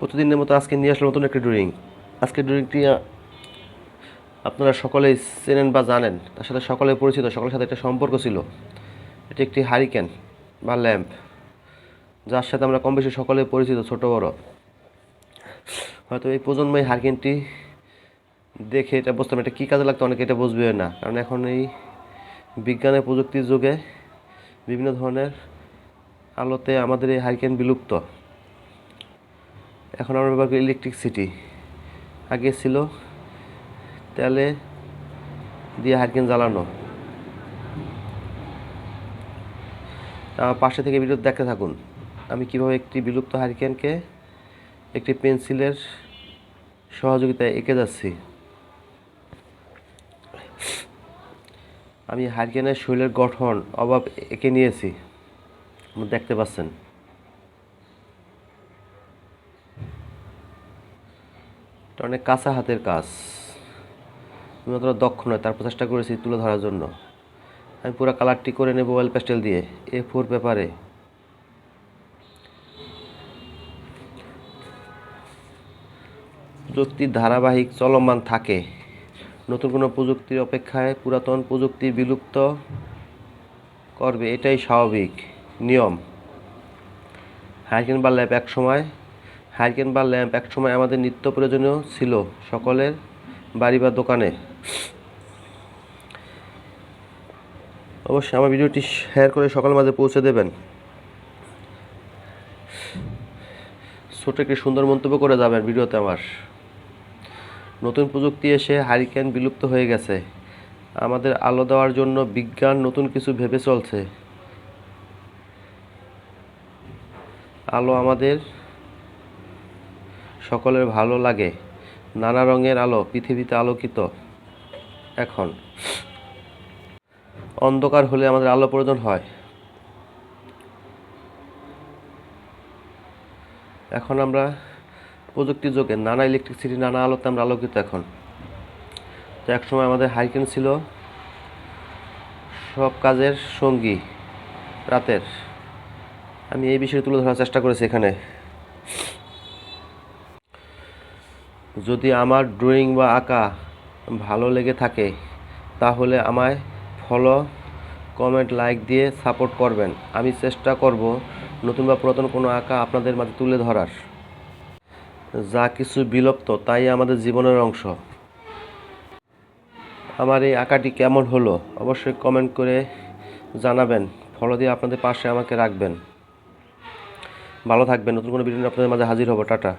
প্রতিদিনের মতো আজকে নিয়ে আসলাম নতুন একটি ড্রয়িং। আজকের ড্রয়িংটি আপনারা সকলেই চেনেন বা জানেন, তার সাথে সকলে পরিচিত, সকলের সাথে একটা সম্পর্ক ছিল। এটি একটি হারিকেন বা ল্যাম্প, যার সাথে আমরা কম বেশি সকলে পরিচিত, ছোট বড়। হয়তো এই প্রজন্মে হারিকেনটি দেখে এটা বুঝতাম এটা কী কাজে লাগতো, অনেকে এটা বুঝবে না, কারণ এখন এই বিজ্ঞানের প্রযুক্তির যুগে বিভিন্ন ধরনের আলোতে আমাদের এই হারিকেন বিলুপ্ত। এখন আমরা ব্যবহার করি ইলেকট্রিসিটি। আগে ছিল তেলে দিয়ে হারিকেন জ্বালানো। আমার পাশে থেকে ভিডিও দেখতে থাকুন আমি কিভাবে একটি বিলুপ্ত হারিকেনকে একটি পেন্সিলের সহযোগিতায় এঁকে যাচ্ছি। আমি হারিকেনের শৈলের গঠন অভাব এঁকে নিয়েছি, দেখতে পাচ্ছেন। এটা অনেক কাঁচা হাতের কাজ, আমি অতটা দক্ষ নয়, তার প্রচেষ্টা করেছি তুলে ধরার জন্য। আমি পুরো কালারটি করে নেব অয়েল প্যাস্টেল দিয়ে A4 পেপারে। প্রযুক্তির ধারাবাহিক চলমান থাকে, নতুন কোনো প্রযুক্তির অপেক্ষায় পুরাতন প্রযুক্তি বিলুপ্ত করবে, এটাই স্বাভাবিক নিয়ম। হারিকেন বা ল্যাম্প একসময় আমাদের নিত্য প্রয়োজনীয় ছিল সকলের বাড়ি বা দোকানে। অবশ্যই আমার ভিডিওটি শেয়ার করে সকলের মাঝে পৌঁছে দেবেন। ছোট একটি সুন্দর মন্তব্য করে যাবেন ভিডিওতে। আমার নতুন প্রযুক্তি এসে হারিকেন বিলুপ্ত হয়ে গেছে, আমাদের আলো দেওয়ার জন্য বিজ্ঞান নতুন কিছু ভেবে চলছে। আলো আমাদের সকলের ভালো লাগে, নানা রঙের আলো পৃথিবীতে আলোকিত। এখন অন্ধকার হলে আমাদের আলো প্রয়োজন হয়। এখন আমরা প্রযুক্তির যুগে নানা ইলেকট্রিসিটি, নানা আলোতে আমরা আলোকিত এখন। তো একসময় আমাদের হারিকেন ছিল সব কাজের সঙ্গী রাতের। আমি এই বিষয়ে তুলে ধরার চেষ্টা করেছি এখানে। যদি আমার ড্রয়িং বা আঁকা ভালো লেগে থাকে তাহলে আমায় ফলো, কমেন্ট, লাইক দিয়ে সাপোর্ট করবেন। আমি চেষ্টা করব নতুন বা পুরাতন কোনো আঁকা আপনাদের মাঝে তুলে ধরার। যা কিছু বিলুপ্ত তাই আমাদের জীবনের অংশ। আমার এই আঁকাটি কেমন হলো অবশ্যই কমেন্ট করে জানাবেন। ফলো দিয়ে আপনাদের পাশে আমাকে রাখবেন। ভালো থাকবেন। নতুন কোনো ভিডিও নিয়ে আপনাদের মাঝে হাজির হব। টাটা।